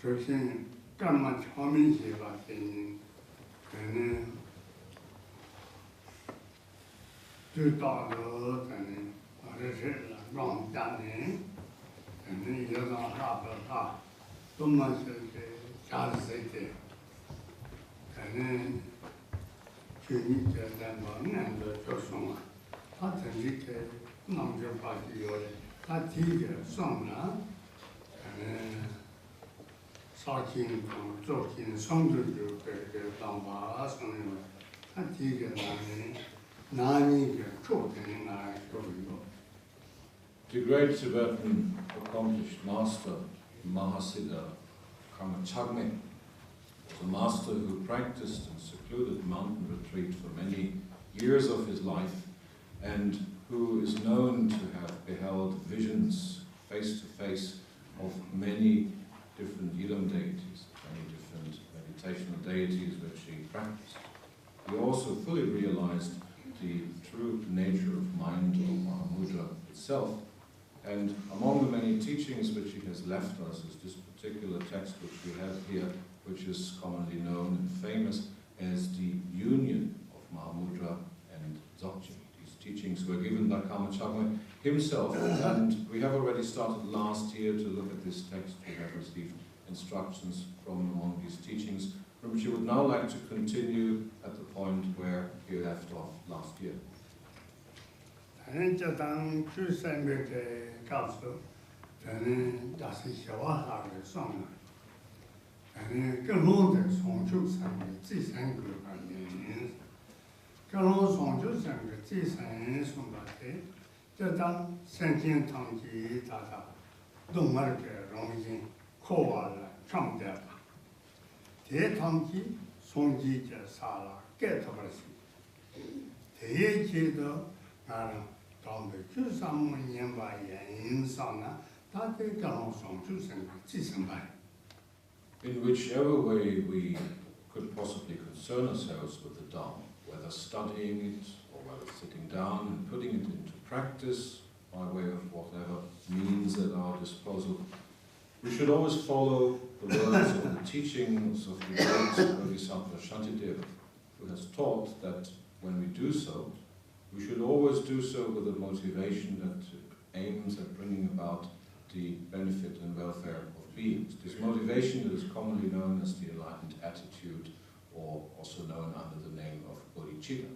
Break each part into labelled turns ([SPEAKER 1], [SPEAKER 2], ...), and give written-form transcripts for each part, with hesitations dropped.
[SPEAKER 1] 조신 까만 처음이시가 되는 그는 주도로 되는 어르신 롱단에 그는 여성 하버가 돈만쓸 잘 쓸 때 그는 주님 제대로 만나서 조성아 다 전직해 남자까지 요래 다 뒤에送了 그는 사진 조긴 성들도 그 방바 성을 한 뒤에 나니 그 초대는 나 그리고
[SPEAKER 2] The great Tibetan accomplished master Mahasiddha Chagme was a master who practiced in secluded mountain retreat for many years of his life and who is known to have beheld visions face to face of many different Yidam deities, many different meditational deities which he practiced. He also fully realized the true nature of mind of Mahamudra itself, and among the many teachings which he has left us is this particular text which we have here, which is commonly known and famous as the union of Mahamudra and Dzogchen. These teachings were given by Chagme himself, and we have already started last year to look at this text. We have received instructions from among these teachings, from which you would now like to continue at the point where he left off last year.
[SPEAKER 1] 저는 저당 출생백에 가서 저는 다시 샤워하고送了 저는更多的송주생의 지생을 가는更多송주생의 지생을送받에 저당 생신탕기 다다 동말게 용신 코와를 청대다 대탕기 송지제 사라 깨터버렸습니다. 대예제도 나는 다음에 주삼문년바 연인상나 다들 경성주생의 지생발
[SPEAKER 2] In whichever way we could possibly concern ourselves with the Dharma, whether studying it or whether sitting down and putting it into practice by way of whatever means at our disposal, we should always follow the words or the teachings of the great Bodhisattva Shantideva, who has taught that when we do so, we should always do so with a motivation that aims at bringing about the benefit and welfare of beings. This motivation is commonly known as the enlightened attitude, or also known under the name of bodhicitta.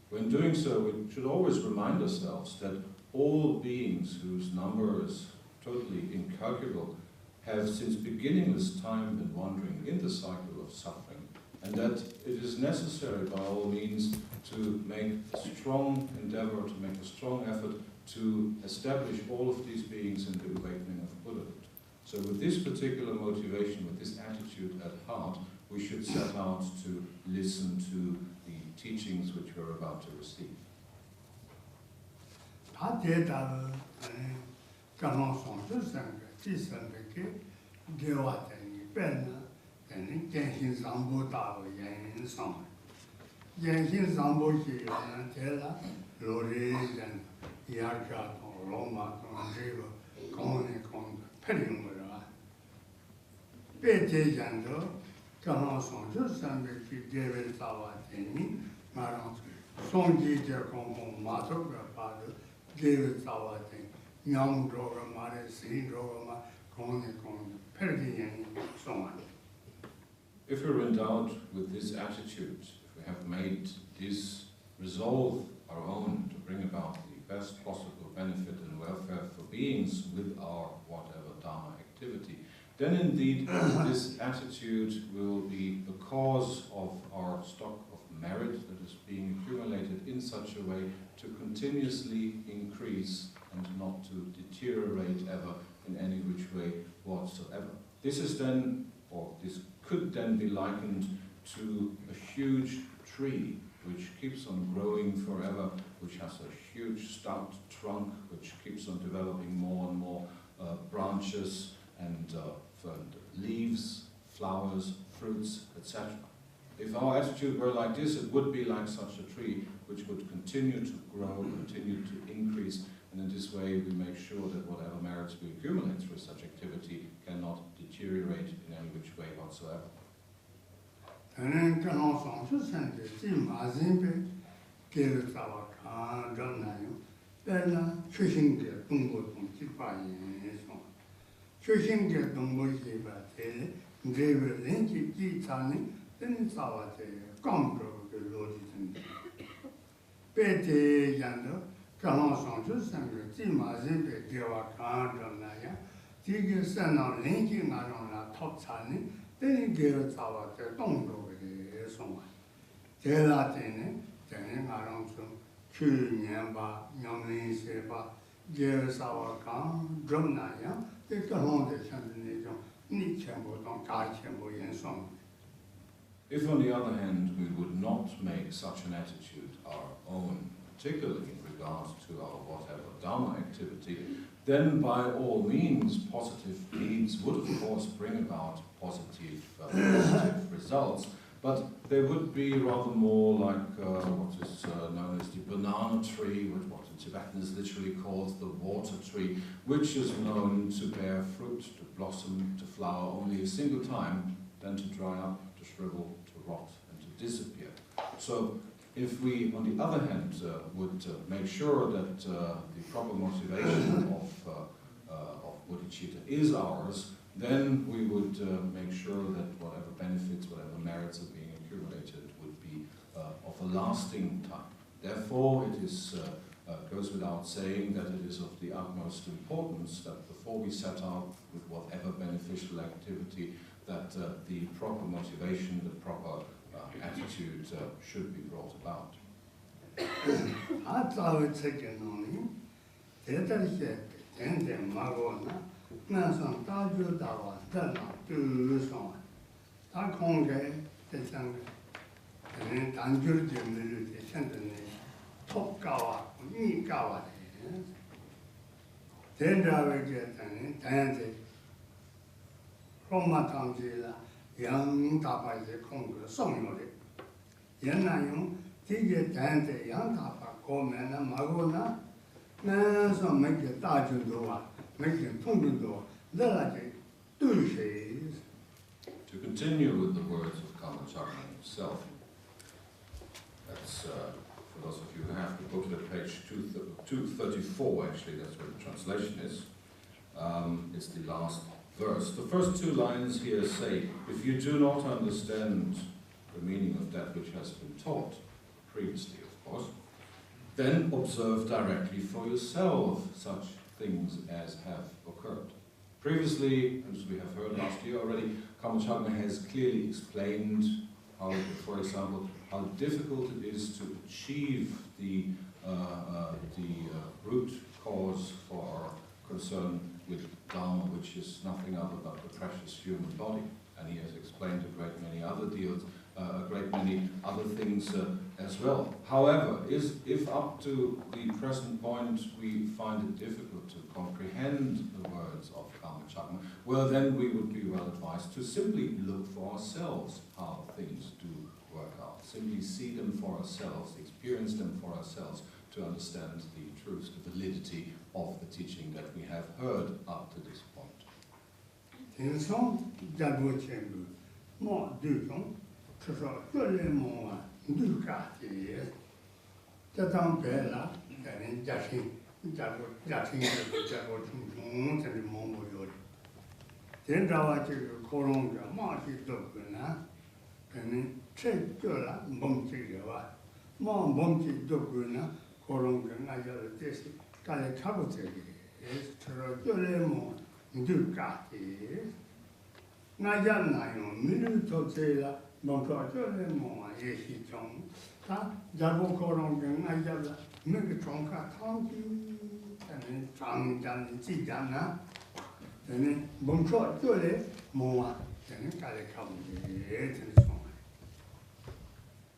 [SPEAKER 2] When doing so, we should always remind ourselves that all beings whose number is totally incalculable have since beginningless time been wandering in the cycle of suffering, and that it is necessary by all means to make a strong endeavor, to make a strong effort to establish all of these beings in the awakening of Buddhahood. So with this particular motivation, with this attitude at heart, we should set out to listen to the teachings which we're about to receive. If we're endowed with this attitude, if we have made this resolve our own to bring about the best possible benefit and welfare for beings with our whatever Dharma activity, then indeed this attitude will be the cause of our stock of merit that is being accumulated in such a way to continuously increase and not to deteriorate ever in any which way whatsoever. This is then, or this could then be likened to a huge tree which keeps on growing forever, which has a huge stout trunk which keeps on developing more and more branches and leaves, flowers, fruits, etc. If our attitude were like this, it would be like such a tree which would continue to grow, continue to increase, and in this way we make sure that whatever merits we accumulate through such activity cannot deteriorate. deteriorate in any which way whatsoever.
[SPEAKER 1] And then also to send the team as in give our car, then choosing the Tungo choosing the Tungo, they will link it, then it's our control the Lord. Betty Yando, Calonson to send the team as in the give our car, Tigger send on linking on a top signing, then he gives our Tungo with the song. Gelatine, then around some. Nyamba, Yamlin Seba, gives our gun, Drumnaya, they go on the Shantination, Nichambo, don't Kachambo, and so on.
[SPEAKER 2] If, on the other hand, we would not make such an attitude our own, particularly in regards to our whatever Dharma activity, then by all means positive deeds would of course bring about positive results. But they would be rather more like what is known as the banana tree, what in Tibetan is literally called the water tree, which is known to bear fruit, to blossom, to flower only a single time, then to dry up, to shrivel, to rot, and to disappear. So if we, on the other hand, would make sure that the proper motivation of bodhicitta is ours, then we would make sure that whatever benefits, whatever merits are being accumulated would be of a lasting type. Therefore, it is, goes without saying that it is of the utmost importance that before we set out with whatever beneficial activity, that the proper motivation, the proper attitude should be brought about.
[SPEAKER 1] Nanson Taju Dawa, Dharma, do so. I can't get the Tenga. And then Tanjur de Milu, the Sentence, Top Gawa, Ni Gawa. Then I will get an intended Roma Tangila, young Tapa is a Congo, song of it. Yanayum, Tigger Tante, young Tapa, Coleman, and Magona, Nanson make the Taju Doa.
[SPEAKER 2] To continue with the words of Karma Chagme himself, that's for those of you who have the booklet, page 234 actually, that's where the translation is. It's the last verse. The first two lines here say, if you do not understand the meaning of that which has been taught, previously of course, then observe directly for yourself such things as have occurred. Previously, as we have heard last year already, Karma Chagme has clearly explained how, for example, how difficult it is to achieve the root cause for our concern with Dharma, which is nothing other than the precious human body. And he has explained a great many other deals, a great many other things as well. However, if up to the present point we find it difficult to comprehend the words of Karma Chagme, well then we would be well advised to simply look for ourselves how things do work out. Simply see them for ourselves, experience them for ourselves to understand the truth, the validity of the teaching that we have heard up to this point.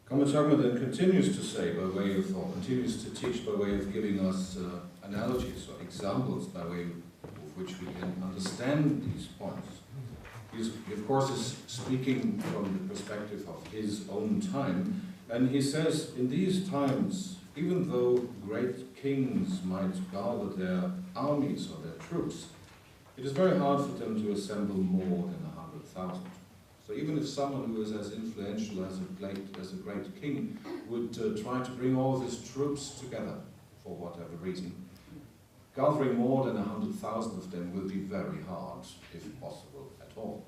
[SPEAKER 2] Karma Chagme then continues to say, by way of, or continues to teach by way of giving us analogies or examples by way of which we can understand these points. He of course is speaking from the perspective of his own time, and he says, in these times, even though great kings might gather their armies or their troops, it is very hard for them to assemble more than 100,000. So even if someone who is as influential as a great king would try to bring all of his troops together for whatever reason, gathering more than 100,000 of them will be very hard, if possible at all.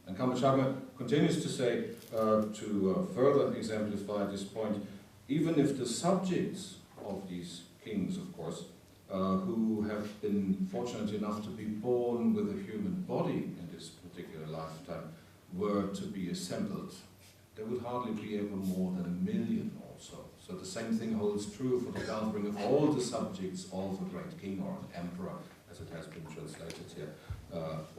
[SPEAKER 2] And Chagme continues to say, to further exemplify this point, even if the subjects of these kings, of course, who have been fortunate enough to be born with a human body in this particular lifetime, were to be assembled, there would hardly be ever more than 1 million or so. So the same thing holds true for the gathering of all the subjects of a great king or an emperor, as it has been translated here.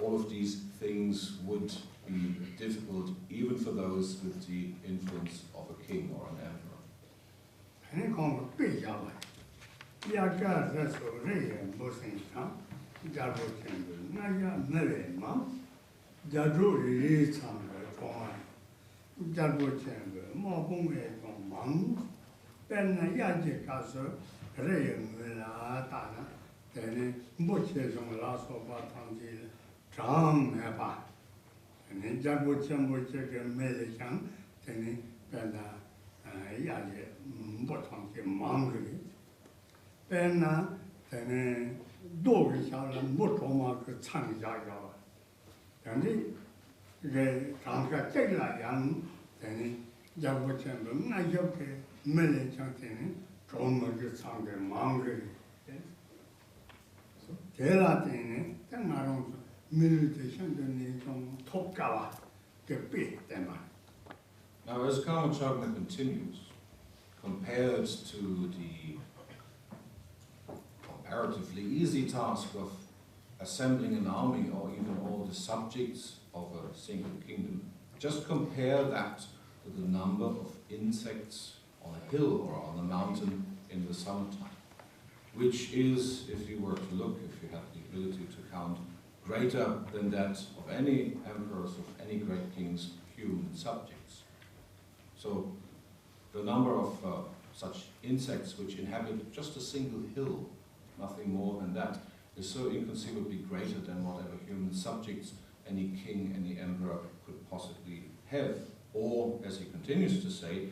[SPEAKER 2] All of these things would be difficult even for those with the influence of a king or an emperor. Now, as Chagme continues, compared to the comparatively easy task of assembling an army or even all the subjects of a single kingdom, just compare that to the number of insects on a hill or on a mountain in the summertime, which is, if you were to look, if you had the ability to count, greater than that of any emperors, of any great king's human subjects. So the number of such insects which inhabit just a single hill, nothing more than that, is so inconceivably greater than whatever human subjects any king, any emperor could possibly have. Or, as he continues to say,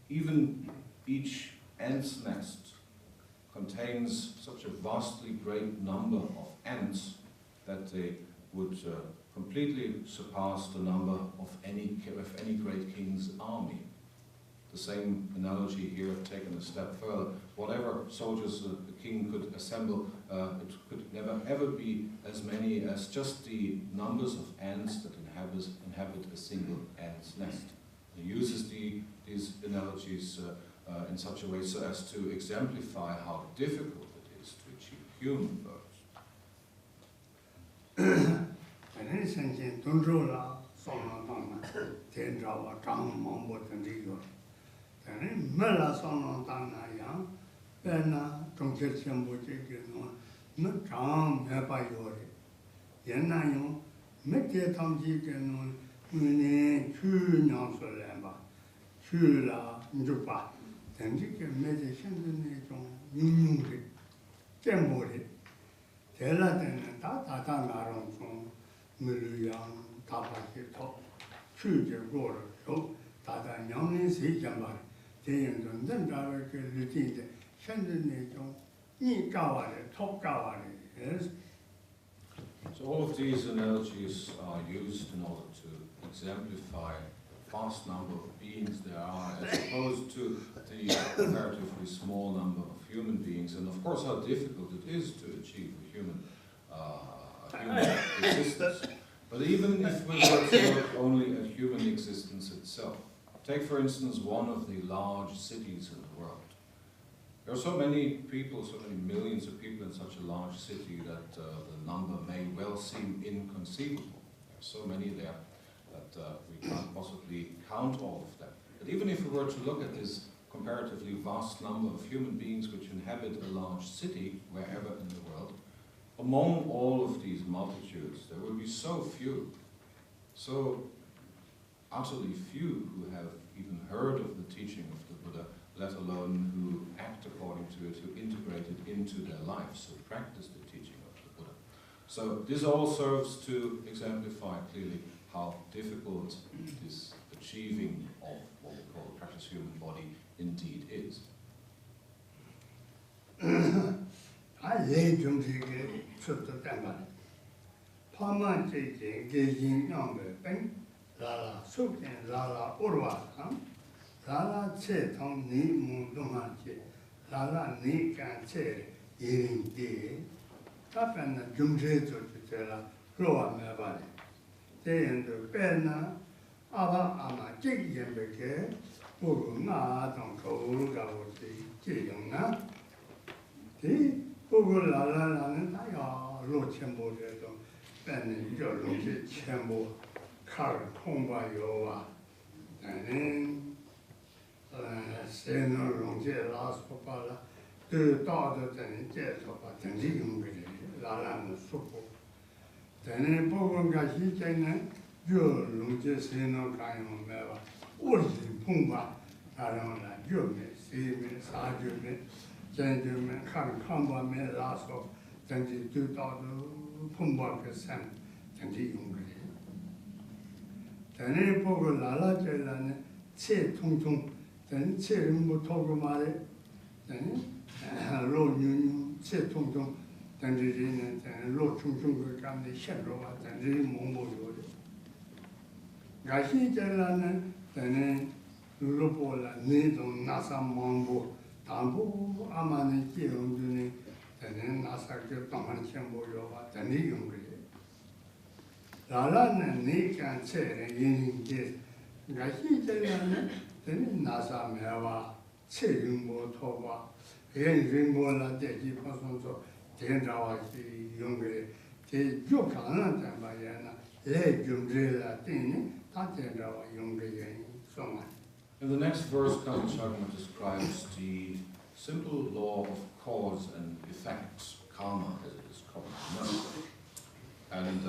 [SPEAKER 2] even each ant's nest contains such a vastly great number of ants that they would completely surpass the number of any great king's army. The same analogy here taken a step further. Whatever soldiers the king could assemble, it could never ever be as many as just the numbers of ants that inhabit a single ant's nest. He uses these analogies in such a way so as to exemplify how difficult it is to achieve human birth. So all of these analogies are used in order to exemplify the vast number of beings there are, as opposed to the comparatively small number of human beings, and of course how difficult it is to achieve a human existence. But even if we were to look only at human existence itself, take for instance one of the large cities in the world. There are so many people, so many millions of people in such a large city that the number may well seem inconceivable. There are so many there that we can't possibly count all of them. But even if we were to look at this comparatively vast number of human beings which inhabit a large city, wherever in the world, among all of these multitudes, there will be so few, so utterly few who have even heard of the teaching of the Buddha, let alone who act according to it, who integrate it into their lives, who practice the teaching of the Buddha. So this all serves to exemplify clearly how difficult this achieving of what we call the practice human body indeed is.
[SPEAKER 1] I lay to the temple. Pama gazing young bang, Lala soaking Lala Urwa, Lala che tong ni mundumachi, Lala ni can che, eating day. Up and the jumje to tell Roa Mabali. They in the penna, Ava Ama Jig Yembeke, Uguna, don't go, Jayuna. The Ugula and I wrote Chambo, and your Lucy Chambo, Car, Comba Yoa, and then say no Longe last Papa, the daughter and jet of a Tenga, Lalan Supo. Then Bogon Gashi China, your Longe say no kind of never, Ursi Pumba, around like you may see me, Sergeant, gentlemen, Comba me last of 22,000. Pumba% and the young. Then a pogo lala jellan, che tung tung, then che mutogomare, then low union, che tung tung, then the rin and low tung tung come the shadow, and the mumbo. Gashi jellan, then Lupola, Nidon, Nasa Mambo, Tambo, Amani, Kion, then Nasa Toman Chambo Yova, the Nigum. Lalan and Nick and Che in this. Gashi Jalan, then Nasa Meva, Che Yumbo Toba, Yen Rimbola, the Jipason, Tendawashi, Yungre, the Jokana, Tambayana, Le Jumdrilla, Tini, Tatendawa, Yungre, so much.
[SPEAKER 2] In the next verse, Chagme describes the simple law of cause and effect, karma, as it is commonly known. And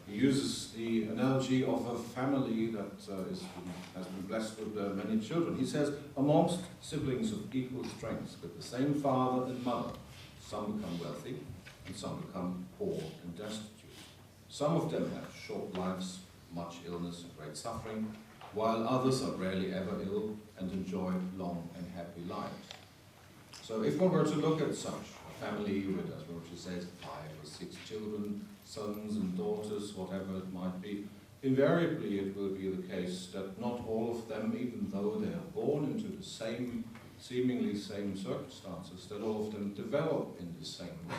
[SPEAKER 2] he uses the analogy of a family that has been blessed with many children. He says, amongst siblings of equal strength, with the same father and mother, some become wealthy and some become poor and destitute. Some of them have short lives, much illness and great suffering, while others are rarely ever ill and enjoy long and happy lives. So if one were to look at such a family with, as Rinpoche says, 5 or 6 children, sons and daughters, whatever it might be, invariably it will be the case that not all of them, even though they are born into the same, seemingly same circumstances, that all of them develop in the same way.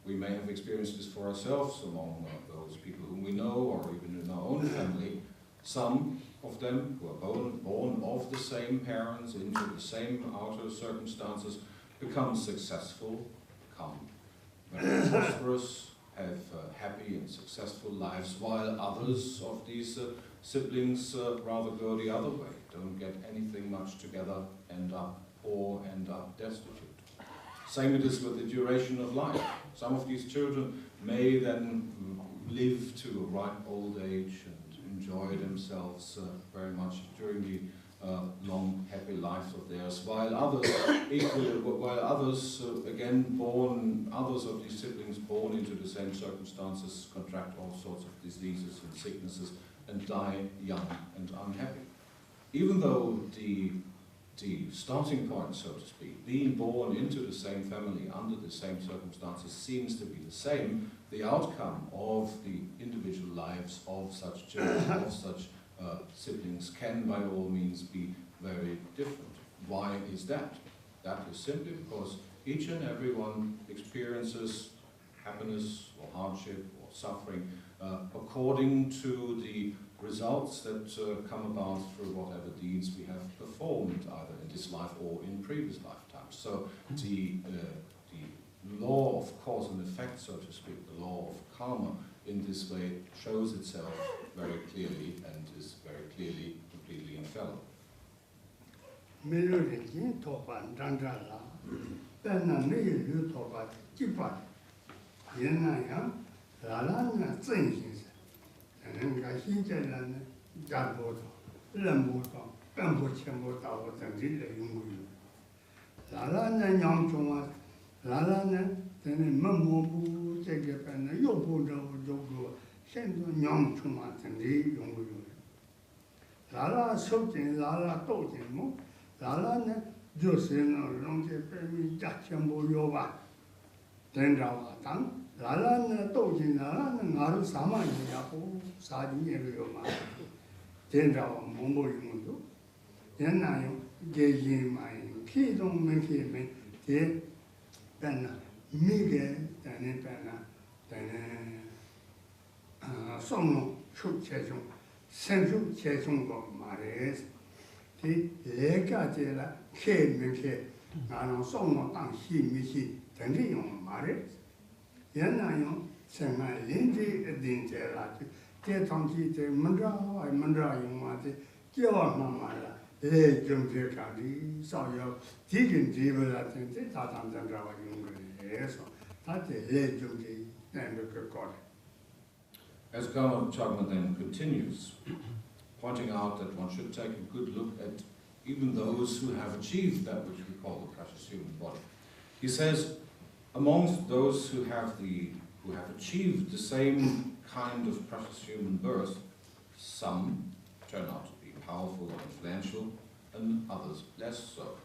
[SPEAKER 2] We may have experienced this for ourselves among those people whom we know, or even in our own family. Some of them who are born of the same parents into the same outer circumstances become successful, become very prosperous, have happy and successful lives, while others of these siblings rather go the other way, don't get anything much together, end up poor, end up destitute. Same it is with the duration of life. Some of these children may then live to a ripe old age and enjoy themselves very much during the long, happy lives of theirs, while others, others of these siblings born into the same circumstances contract all sorts of diseases and sicknesses and die young and unhappy. Even though the starting point, so to speak, being born into the same family under the same circumstances seems to be the same, the outcome of the individual lives of such children, of such siblings can by all means be very different. Why is that? That is simply because each and every one experiences happiness or hardship or suffering according to the results that come about through whatever deeds we have performed, either in this life or in previous lifetimes. So the law of cause and effect, so to speak, the law of karma, in this way shows itself very clearly and is very clearly completely infallible.
[SPEAKER 1] 라라는 되는 뭐뭐 저게 배는 요보도 요고 현도 냠충한테 용구요 라라 속진 라라 또진 뭐 라라는 조세는 롱제 빼미 자천보 요바 된다와 당 라라는 또진 라라는 나를 사마이야고 사진예로요마 된다와 몸보이문도 옛날에 계기마이 피동면기면 대 배나 미게 되는 배나 되는 송로 축제중 생수 제중거 말해서 이 레가제라 케면케 나는 송로 땅 힘이시 등의 용 말해 옛날에 정말 인지 인제라 대통지 대 문라 용마데 깨워만 말라 에 좀제가리 사요 디긴 집을 같은데 다 담당자가 있는 거예요. 다들 에 좀제 그 거.
[SPEAKER 2] As Chagme then continues, pointing out that one should take a good look at even those who have achieved that which we call the precious human body. He says, amongst those who have achieved the same kind of precious human birth, some turn out to be powerful or influential, and others less so,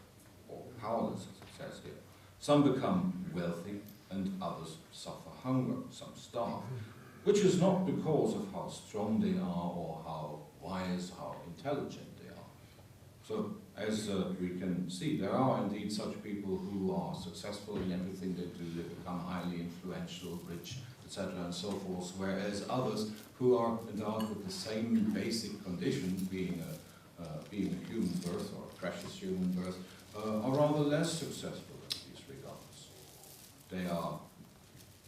[SPEAKER 2] or powerless, as it says here. Some become wealthy, and others suffer hunger, some starve, which is not because of how strong they are or how wise, how intelligent they are. So, as we can see, there are indeed such people who are successful in everything they do, they become highly influential, rich, etc. and so forth, whereas others who are endowed with the same basic conditions, being a human birth or a precious human birth, are rather less successful in these regards. They are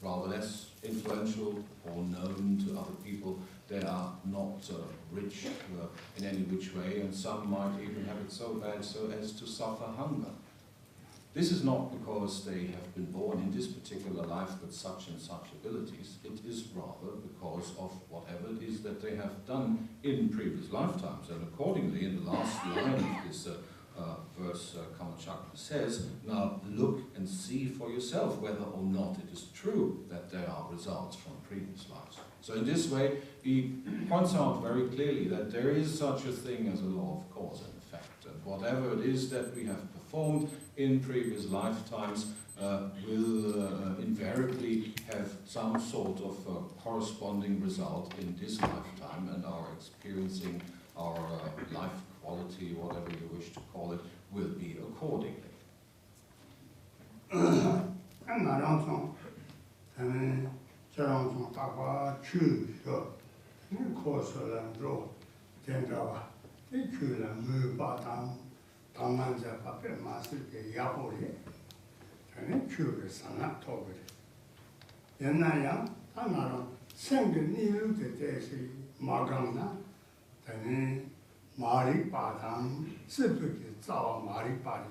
[SPEAKER 2] rather less influential or known to other people. They are not rich in any which way, and some might even have it so bad so as to suffer hunger. This is not because they have been born in this particular life with such and such abilities. It is rather because of whatever it is that they have done in previous lifetimes. And accordingly, in the last line of this verse, Chagme says, now look and see for yourself whether or not it is true that there are results from previous lives. So in this way, he points out very clearly that there is such a thing as a law of cause and effect. And whatever it is that we have performed in previous lifetimes will invariably have some sort of corresponding result in this lifetime, and our experiencing our life quality, whatever you wish to call it, will be accordingly.
[SPEAKER 1] 마리 바당 스프기 자와 마리 바리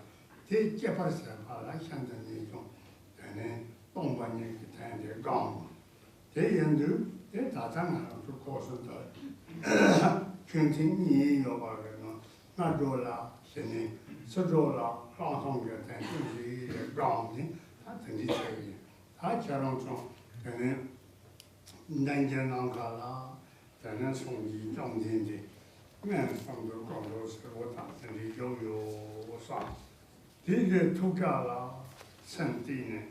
[SPEAKER 1] 대개발서 바라 현장에 좀 되네 동반이 되는데 강 대연들 대다장하고 그 고선도 continue 요바는 나돌라 신이 서돌라 방송에 되는 강이 다 되지 다 저런 좀 되는 난전한 가라 되는 송이 좀 된지面上的广州是我打算的有啥？这个土家啦，圣地呢，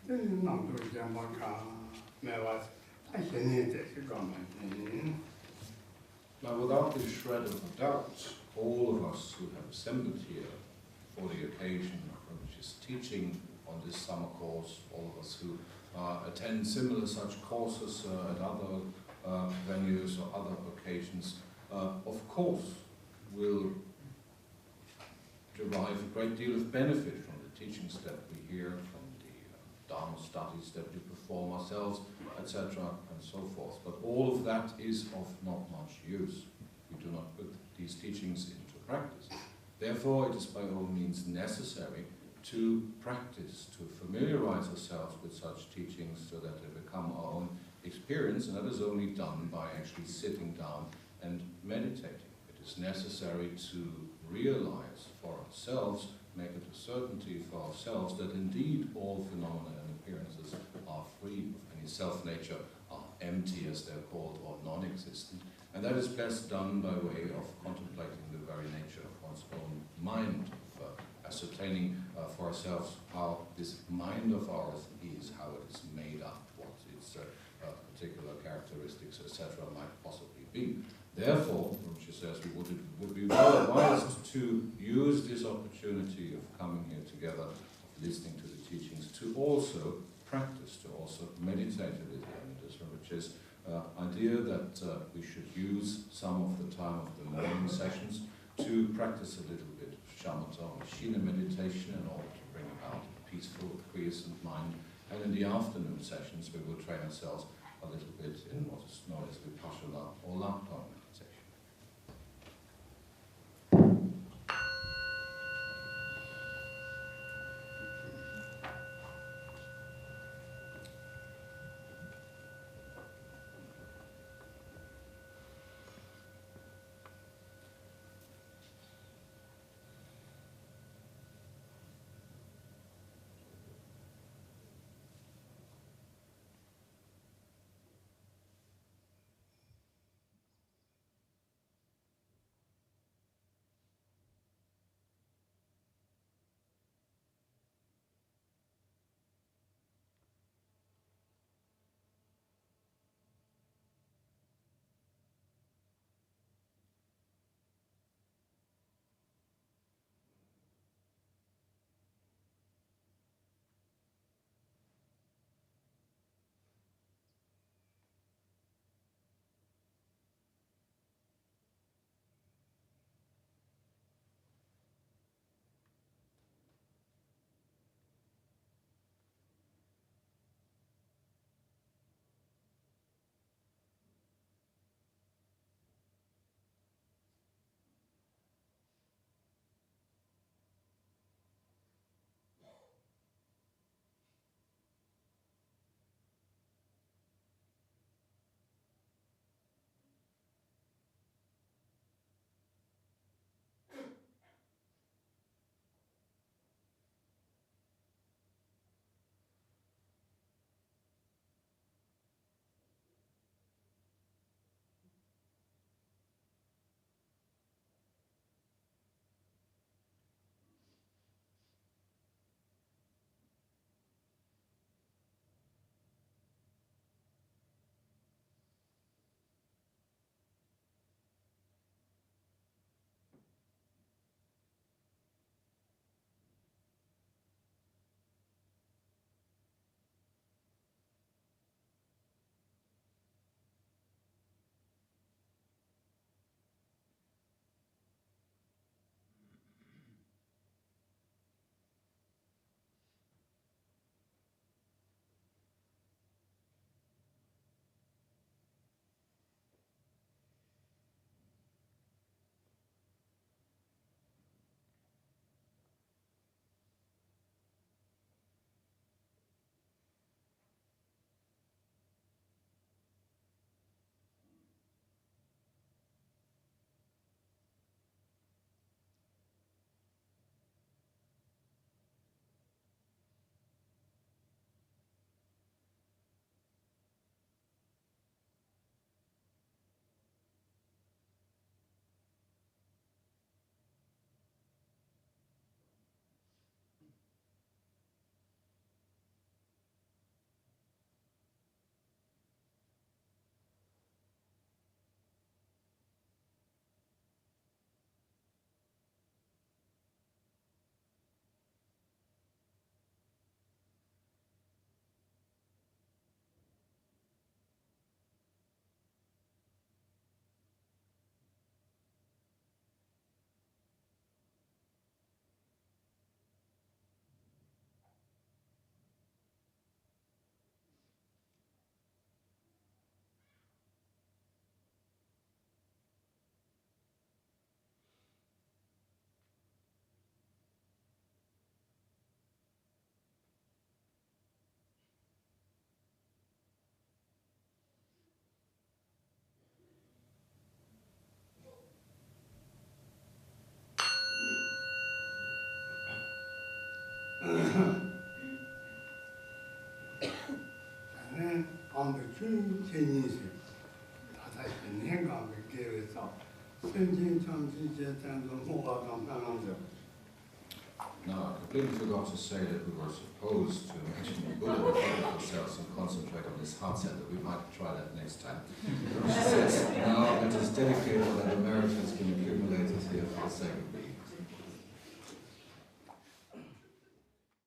[SPEAKER 1] 这哪都见不看，没话，他现在在这干嘛？
[SPEAKER 2] Now, without the shred of a doubt, all of us who have assembled here for the occasion of Rinpoche's teaching on this summer course, all of us who attend similar such courses at other venues or other occasions, of course, will derive a great deal of benefit from the teachings that we hear, from the Dharma studies that we perform ourselves, etc., and so forth. But all of that is of not much use. We do not put these teachings into practice. Therefore, it is by all means necessary to practice, to familiarize ourselves with such teachings so that they become our own experience, and that is only done by actually sitting down and meditating. It is necessary to realize for ourselves make it a certainty for ourselves that indeed all phenomena and appearances are free of any self-nature, are empty as they're called, or non-existent. And that is best done by way of contemplating the very nature of one's own mind, of ascertaining for ourselves how this mind of ours is, how it is made up, what its particular characteristics, etc., might possibly be. Therefore, Rinpoche says, it would be well advised to use this opportunity of coming here together, of listening to the teachings, to also practice, to also meditate a little. And this Rinpoche's idea that we should use some of the time of the morning sessions to practice a little bit of shamatha or shina meditation in order to bring about a peaceful, quiescent mind. And in the afternoon sessions, we will train ourselves a little bit in what is known as Vipassana or Lampa meditation.
[SPEAKER 1] on the tree Chinese. I think we gave it up.
[SPEAKER 2] Now, I completely forgot to say that we were supposed to mention the Buddha in front of ourselves and concentrate on this heart center. We might try that next time. She says, now it is dedicated and the merit